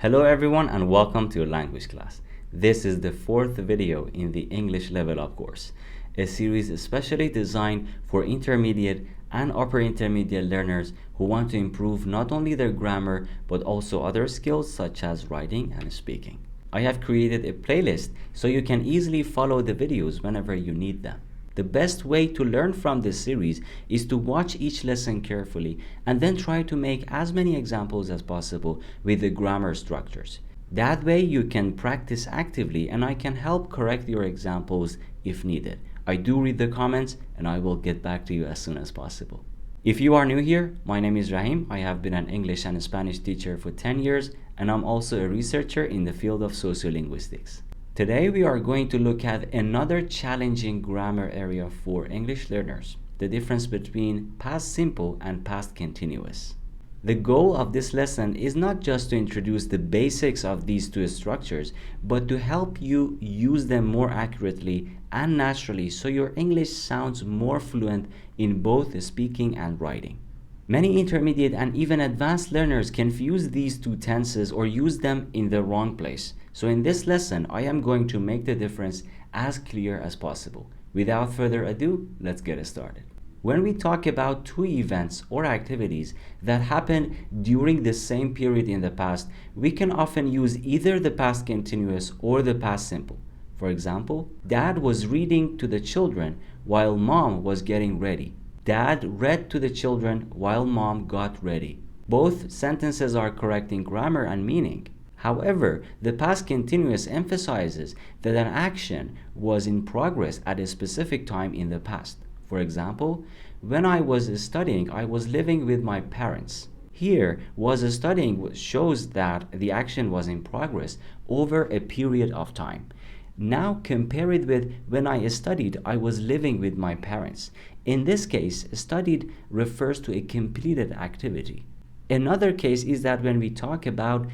Hello everyone and welcome to your language class. This is the fourth video in the English Level Up course, a series especially designed for intermediate and upper intermediate learners who want to improve not only their grammar but also other skills such as writing and speaking. I have created a playlist so you can easily follow the videos whenever you need them. The best way to learn from this series is to watch each lesson carefully and then try to make as many examples as possible with the grammar structures. That way you can practice actively and I can help correct your examples if needed. I do read the comments and I will get back to you as soon as possible. If you are new here, my name is Rahim. I have been an English and Spanish teacher for 10 years and I'm also a researcher in the field of sociolinguistics. Today we are going to look at another challenging grammar area for English learners, the difference between past simple and past continuous. The goal of this lesson is not just to introduce the basics of these two structures, but to help you use them more accurately and naturally so your English sounds more fluent in both speaking and writing. Many intermediate and even advanced learners confuse these two tenses or use them in the wrong place. So in this lesson, I am going to make the difference as clear as possible. Without further ado, let's get started. When we talk about two events or activities that happen during the same period in the past, we can often use either the past continuous or the past simple. For example, Dad was reading to the children while Mom was getting ready. Dad read to the children while Mom got ready. Both sentences are correct in grammar and meaning. However, the past continuous emphasizes that an action was in progress at a specific time in the past. For example, when I was studying, I was living with my parents. Here, was studying shows that the action was in progress over a period of time. Now compare it with when I studied, I was living with my parents. In this case, studied refers to a completed activity. Another case is that when we talk about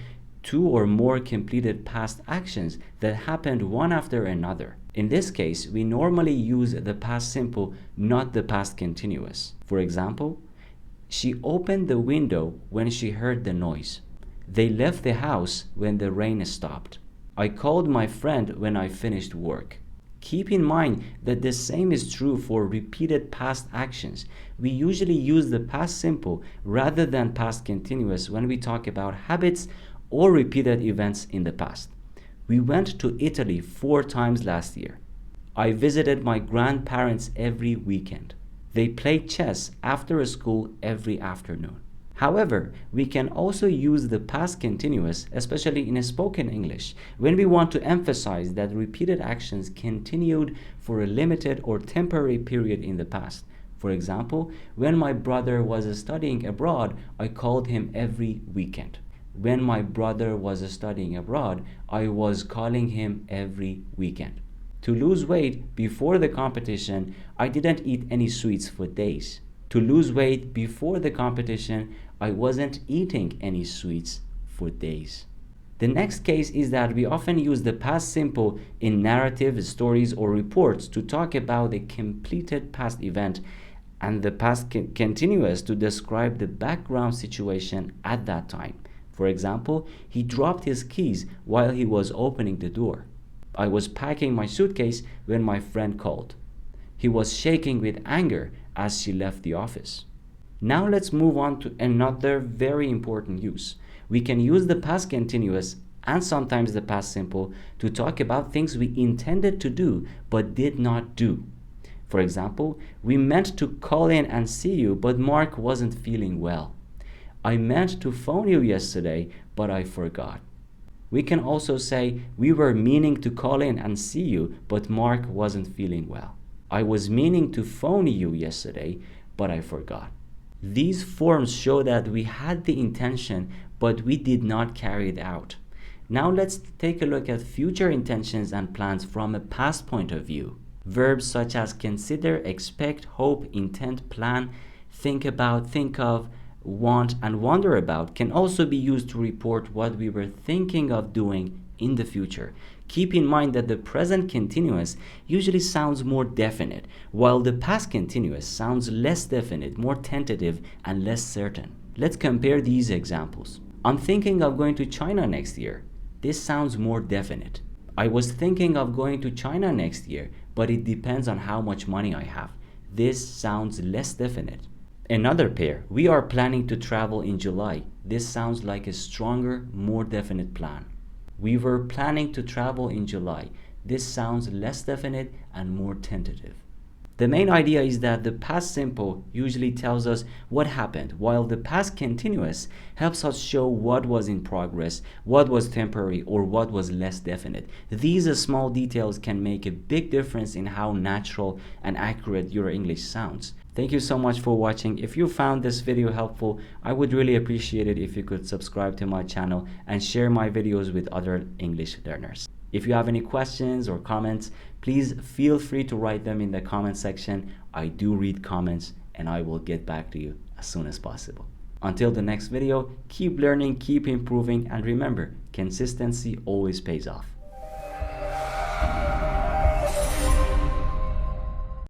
two or more completed past actions that happened one after another. In this case, we normally use the past simple, not the past continuous. For example, she opened the window when she heard the noise. They left the house when the rain stopped. I called my friend when I finished work. Keep in mind that the same is true for repeated past actions. We usually use the past simple rather than past continuous when we talk about habits or repeated events in the past. We went to Italy 4 times last year. I visited my grandparents every weekend. They played chess after school every afternoon. However, we can also use the past continuous, especially in spoken English, when we want to emphasize that repeated actions continued for a limited or temporary period in the past. For example, when my brother was studying abroad, I called him every weekend. When my brother was studying abroad, I was calling him every weekend. To lose weight before the competition, I didn't eat any sweets for days. To lose weight before the competition, I wasn't eating any sweets for days. The next case is that we often use the past simple in narrative, stories, or reports to talk about a completed past event and the past continuous to describe the background situation at that time. For example, he dropped his keys while he was opening the door. I was packing my suitcase when my friend called. He was shaking with anger as she left the office. Now let's move on to another very important use. We can use the past continuous and sometimes the past simple to talk about things we intended to do but did not do. For example, we meant to call in and see you, but Mark wasn't feeling well. I meant to phone you yesterday, but I forgot. We can also say we were meaning to call in and see you, but Mark wasn't feeling well. I was meaning to phone you yesterday, but I forgot. These forms show that we had the intention, but we did not carry it out. Now let's take a look at future intentions and plans from a past point of view. Verbs such as consider, expect, hope, intend, plan, think about, think of, want, and wonder about can also be used to report what we were thinking of doing in the future. Keep in mind that the present continuous usually sounds more definite, while the past continuous sounds less definite, more tentative, and less certain. Let's compare these examples. I'm thinking of going to China next year. This sounds more definite. I was thinking of going to China next year, but it depends on how much money I have. This sounds less definite. Another pair, we are planning to travel in July. This sounds like a stronger, more definite plan. We were planning to travel in July. This sounds less definite and more tentative. The main idea is that the past simple usually tells us what happened, while the past continuous helps us show what was in progress, what was temporary, or what was less definite. These small details can make a big difference in how natural and accurate your English sounds. Thank you so much for watching. If you found this video helpful, I would really appreciate it if you could subscribe to my channel and share my videos with other English learners. If you have any questions or comments, please feel free to write them in the comment section. I do read comments and I will get back to you as soon as possible. Until the next video, keep learning, keep improving, and remember, consistency always pays off.